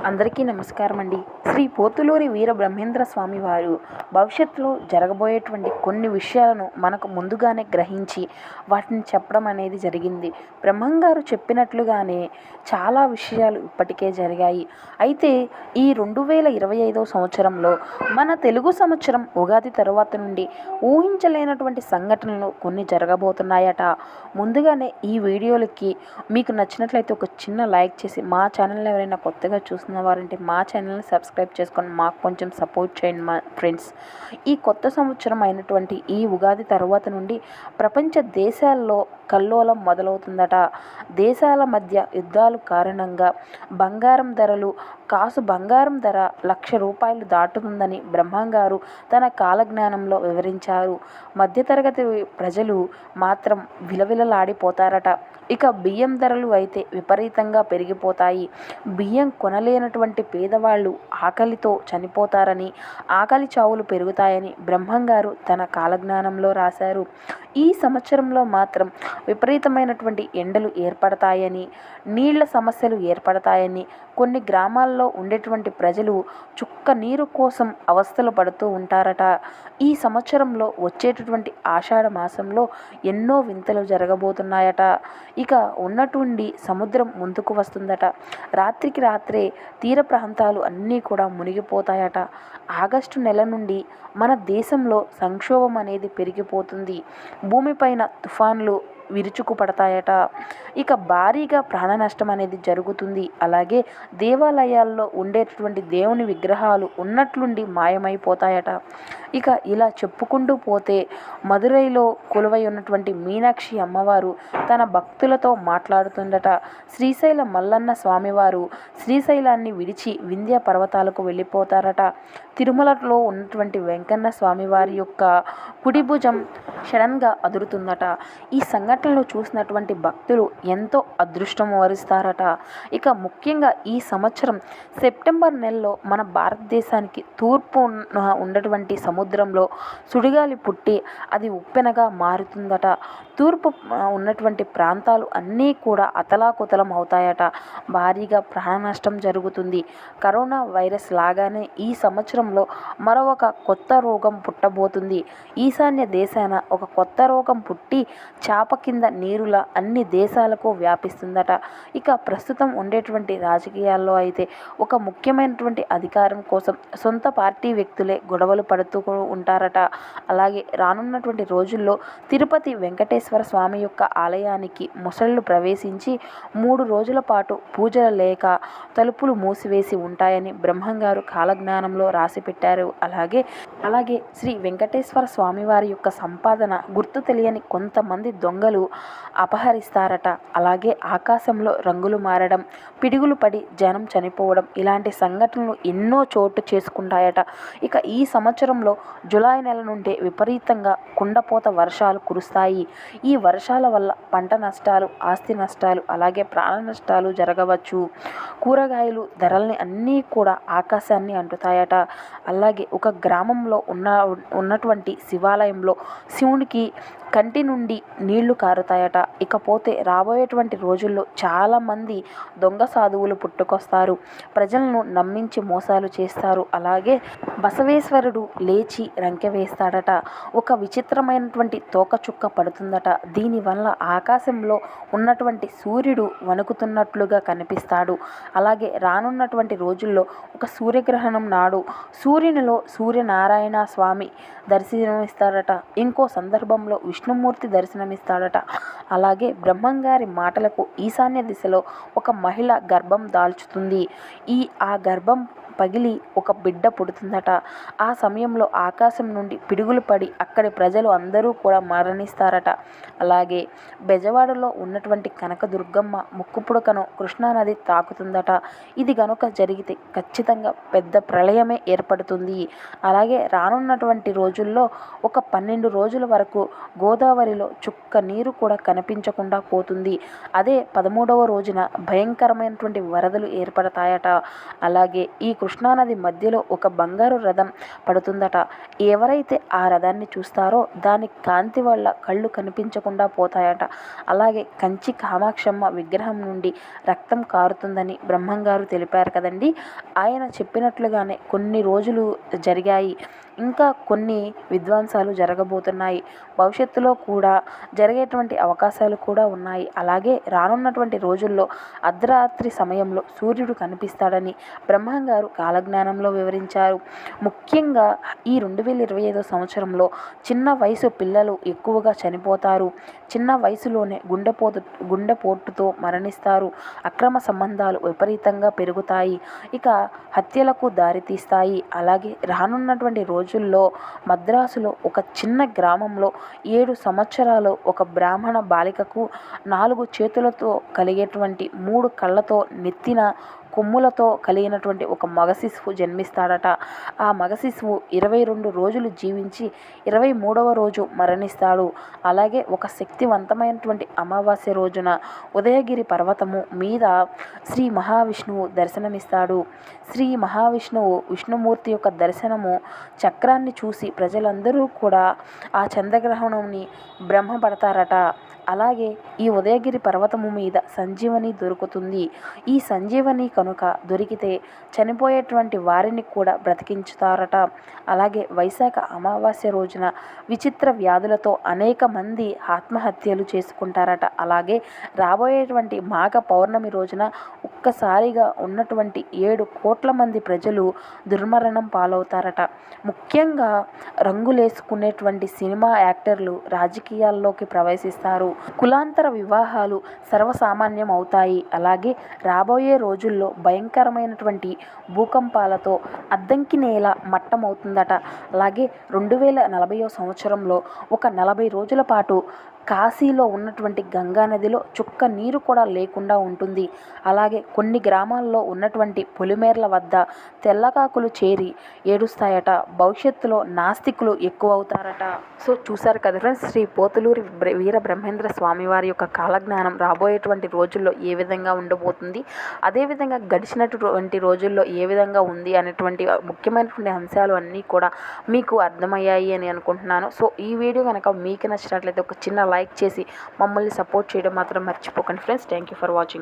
అందరికీ నమస్కారం అండి. శ్రీ పోతులూరి వీర బ్రహ్మేంద్ర స్వామి వారు భవిష్యత్తులో జరగబోయేటువంటి కొన్ని విషయాలను మనకు ముందుగానే గ్రహించి వాటిని చెప్పడం అనేది జరిగింది. బ్రహ్మంగారు చెప్పినట్లుగానే చాలా విషయాలు ఇప్పటికే జరిగాయి. అయితే ఈ 2025 సంవత్సరంలో మన తెలుగు సంవత్సరం ఉగాది తరువాత నుండి ఊహించలేనటువంటి సంఘటనలు కొన్ని జరగబోతున్నాయట. ముందుగానే ఈ వీడియోలకి మీకు నచ్చినట్లయితే ఒక చిన్న లైక్ చేసి మా ఛానల్ని ఎవరైనా కొత్తగా చూస్తున్న వారంటే మా ఛానల్ని సబ్స్క్రైబ్ చేసుకొని మాకు కొంచెం సపోర్ట్ చేయండి మా ఫ్రెండ్స్. ఈ కొత్త సంవత్సరం అయినటువంటి ఈ ఉగాది తర్వాత నుండి ప్రపంచ దేశాల్లో కల్లోలం మొదలవుతుందట. దేశాల మధ్య యుద్ధాలు కారణంగా బంగారం ధరలు కాసు బంగారం ధర ₹1,00,000 దాటుతుందని బ్రహ్మంగారు తన కాలజ్ఞానంలో వివరించారు. మధ్యతరగతి ప్రజలు మాత్రం విలవిలలాడిపోతారట. ఇక బియ్యం ధరలు అయితే విపరీతంగా పెరిగిపోతాయి. బియ్యం కొనలేనటువంటి పేదవాళ్ళు ఆకలితో చనిపోతారని, ఆకలి చావులు పెరుగుతాయని బ్రహ్మంగారు తన కాలజ్ఞానంలో రాశారు. ఈ సంవత్సరంలో మాత్రం విపరీతమైనటువంటి ఎండలు ఏర్పడతాయని, నీళ్ల సమస్యలు ఏర్పడతాయని, కొన్ని గ్రామాల్లో ఉండేటువంటి ప్రజలు చుక్క నీరు కోసం అవస్థలు పడుతూ ఉంటారట. ఈ సంవత్సరంలో వచ్చేటటువంటి ఆషాఢ మాసంలో ఎన్నో వింతలు జరగబోతున్నాయట. ఇక ఉన్నటువంటి సముద్రం ముందుకు వస్తుందట. రాత్రికి రాత్రే తీర ప్రాంతాలు అన్నీ కూడా మునిగిపోతాయట. ఆగస్టు నెల నుండి మన దేశంలో సంక్షోభం అనేది పెరిగిపోతుంది. భూమిపైన తుఫాన్లు విరుచుకుపడతాయట. ఇక భారీగా ప్రాణ నష్టం అనేది జరుగుతుంది. అలాగే దేవాలయాల్లో ఉండేటటువంటి దేవుని విగ్రహాలు ఉన్నట్లుండి మాయమైపోతాయట. ఇక ఇలా చెప్పుకుంటూ పోతే మదురైలో కొలువై ఉన్నటువంటి మీనాక్షి అమ్మవారు తన భక్తులతో మాట్లాడుతుందట. శ్రీశైల మల్లన్న స్వామివారు శ్రీశైలాన్ని విడిచి వింధ్య పర్వతాలకు వెళ్ళిపోతారట. తిరుమలలో ఉన్నటువంటి వెంకన్న స్వామివారి యొక్క కుడి భుజం సడన్గా అదురుతుందట. ఈ సంఘటనలు చూసినటువంటి భక్తులు ఎంతో అదృష్టం వరిస్తారట. ఇక ముఖ్యంగా ఈ సంవత్సరం సెప్టెంబర్ నెలలో మన భారతదేశానికి తూర్పు ఉన్నటువంటి సముద్రంలో సుడిగాలి పుట్టి అది ఉప్పెనగా మారుతుందట. తూర్పు ఉన్నటువంటి ప్రాంతాలు అన్నీ కూడా అతలాకుతలం అవుతాయట. భారీగా ప్రాణ నష్టం జరుగుతుంది. కరోనా వైరస్ లాగానే ఈ సంవత్సరంలో మరొక కొత్త రోగం పుట్టబోతుంది. ఈశాన్య దేశాన ఒక కొత్త రోగం పుట్టి చాప కింద నీరులా అన్ని దేశాలకు వ్యాపిస్తుందట. ఇక ప్రస్తుతం ఉండేటువంటి రాజకీయాల్లో అయితే ఒక ముఖ్యమైనటువంటి అధికారం కోసం సొంత పార్టీ వ్యక్తులే గొడవలు పడుతూ ఉంటారట. అలాగే రానున్నటువంటి రోజుల్లో తిరుపతి వెంకటేశ్వర స్వామి యొక్క ఆలయానికి ముసళ్ళు ప్రవేశించి 3 రోజుల పాటు పూజలు లేక తలుపులు మూసివేసి ఉంటాయని బ్రహ్మంగారు కాలజ్ఞానంలో రాసిపెట్టారు. అలాగే శ్రీ వెంకటేశ్వర స్వామివారి యొక్క సంపాదన గుర్తు తెలియని కొంతమంది దొంగలు అపహరిస్తారట. అలాగే ఆకాశంలో రంగులు మారడం, పిడుగులు పడి జనం చనిపోవడం ఇలాంటి సంఘటనలు ఎన్నో చోటు చేసుకుంటాయట. ఇక ఈ సంవత్సరంలో జూలై నెల నుండి విపరీతంగా కుండపోత వర్షాలు కురుస్తాయి. ఈ వర్షాల వల్ల పంట నష్టాలు, ఆస్తి నష్టాలు, అలాగే ప్రాణ నష్టాలు జరగవచ్చు. కూరగాయలు ధరల్ని అన్నీ కూడా ఆకాశాన్ని అంటుతాయట. అలాగే ఒక గ్రామంలో ఉన్నటువంటి శివాలయంలో శివునికి కంటి నుండి నీళ్లు కారుతాయట. ఇకపోతే రాబోయేటువంటి రోజుల్లో చాలామంది దొంగ సాధువులు పుట్టుకొస్తారు. ప్రజలను నమ్మించి మోసాలు చేస్తారు. అలాగే బసవేశ్వరుడు లేచి రంకె వేస్తాడట. ఒక విచిత్రమైనటువంటి తోకచుక్క పడుతుందట. దీనివల్ల ఆకాశంలో ఉన్నటువంటి సూర్యుడు వణుకుతున్నట్లుగా కనిపిస్తాడు. అలాగే రానున్నటువంటి రోజుల్లో ఒక సూర్యగ్రహణం నాడు సూర్యునిలో సూర్యనారాయణ స్వామి దర్శనమిస్తాడట. ఇంకో సందర్భంలో విష్ణుమూర్తి దర్శనమిస్తాడట. అలాగే బ్రహ్మంగారి మాటలకు ఈశాన్య దిశలో ఒక మహిళ గర్భం దాల్చుతుంది. ఆ గర్భం పగిలి ఒక బిడ్డ పుడుతుందట. ఆ సమయంలో ఆకాశం నుండి పిడుగులు పడి అక్కడి ప్రజలు అందరూ కూడా మరణిస్తారట. అలాగే బెజవాడలో ఉన్నటువంటి కనకదుర్గమ్మ ముక్కుపుడకను కృష్ణానది తాకుతుందట. ఇది గనుక జరిగితే ఖచ్చితంగా పెద్ద ప్రళయమే ఏర్పడుతుంది. అలాగే రానున్నటువంటి రోజుల్లో ఒక 12 రోజుల వరకు గోదావరిలో చుక్క నీరు కూడా కనిపించకుండా పోతుంది. అదే 13వ రోజున భయంకరమైనటువంటి వరదలు ఏర్పడతాయట. అలాగే ఈ కృష్ణానది మధ్యలో ఒక బంగారు రథం పడుతుందట. ఎవరైతే ఆ రథాన్ని చూస్తారో దాని కాంతి వల్ల కళ్ళు కనిపించకుండా పోతాయట. అలాగే కంచి కామాక్షమ్మ విగ్రహం నుండి రక్తం కారుతుందని బ్రహ్మంగారు తెలిపారు కదండి. ఆయన చెప్పినట్లుగానే కొన్ని రోజులు జరిగాయి. ఇంకా కొన్ని విధ్వంసాలు జరగబోతున్నాయి. భవిష్యత్తులో కూడా జరిగేటువంటి అవకాశాలు కూడా ఉన్నాయి. అలాగే రానున్నటువంటి రోజుల్లో అర్ధరాత్రి సమయంలో సూర్యుడు కనిపిస్తాడని బ్రహ్మంగారు కాలజ్ఞానంలో వివరించారు. ముఖ్యంగా ఈ 2025 సంవత్సరంలో చిన్న వయసు పిల్లలు ఎక్కువగా చనిపోతారు. చిన్న వయసులోనే గుండెపోటుతో మరణిస్తారు. అక్రమ సంబంధాలు విపరీతంగా పెరుగుతాయి. ఇక హత్యలకు దారితీస్తాయి. అలాగే రానున్నటువంటి రోజుల్లో మద్రాసులో ఒక చిన్న గ్రామంలో 7 సంవత్సరాలు ఒక బ్రాహ్మణ బాలికకు 4 చేతులతో కలిగేటువంటి 3 కళ్ళతో నెత్తిన కొమ్ములతో కలిగినటువంటి ఒక మగ శిశువు జన్మిస్తాడట. ఆ మగ శిశువు 22 రోజులు జీవించి 23వ రోజు మరణిస్తాడు. అలాగే ఒక శక్తివంతమైనటువంటి అమావాస్య రోజున ఉదయగిరి పర్వతము మీద శ్రీ మహావిష్ణువు దర్శనమిస్తాడు. శ్రీ మహావిష్ణువు విష్ణుమూర్తి యొక్క దర్శనము చక్రాన్ని చూసి ప్రజలందరూ కూడా ఆ చంద్రగ్రహణంని బ్రహ్మపడతారట. అలాగే ఈ ఉదయగిరి పర్వతము మీద సంజీవని దొరుకుతుంది. ఈ సంజీవని కనుక దొరికితే చనిపోయేటువంటి వారిని కూడా బ్రతికించుతారట. అలాగే వైశాఖ అమావాస్య రోజున విచిత్ర వ్యాధులతో అనేక మంది ఆత్మహత్యలు చేసుకుంటారట. అలాగే రాబోయేటువంటి మాఘ పౌర్ణమి రోజున ఒక్కసారిగా ఉన్నటువంటి 7 కోట్ల మంది ప్రజలు దుర్మరణం పాలవుతారట. ముఖ్యంగా రంగులేసుకునేటువంటి సినిమా యాక్టర్లు రాజకీయాల్లోకి ప్రవేశిస్తారు. కులాంతర వివాహాలు సర్వసామాన్యం అవుతాయి. అలాగే రాబోయే రోజుల్లో భయంకరమైనటువంటి భూకంపాలతో అద్దంకి నేల మట్టమవుతుందట. అలాగే 2040వ సంవత్సరంలో ఒక 40 రోజుల పాటు కాశీలో ఉన్నటువంటి గంగా నదిలో చుక్క నీరు కూడా లేకుండా ఉంటుంది. అలాగే కొన్ని గ్రామాల్లో ఉన్నటువంటి పొలిమేర్ల వద్ద తెల్లకాకులు చేరి ఏడుస్తాయట. భవిష్యత్తులో నాస్తికులు ఎక్కువ అవుతారట. సో చూశారు కదా ఫ్రెండ్స్, శ్రీ పోతులూరి వీర బ్రహ్మేంద్ర స్వామి వారి యొక్క కాలజ్ఞానం రాబోయేటువంటి రోజుల్లో ఏ విధంగా ఉండబోతుంది, అదేవిధంగా గడిచినటువంటి రోజుల్లో ఏ విధంగా ఉంది అనేటువంటి ముఖ్యమైనటువంటి అంశాలు అన్నీ కూడా మీకు అర్థమయ్యాయి అని అనుకుంటున్నాను. సో ఈ వీడియో కనుక మీకు నచ్చినట్లయితే ఒక చిన్న లైక్ చేసి మమ్మల్ని సపోర్ట్ చేయడం మాత్రం మర్చిపోకండి friends. Thank you for watching.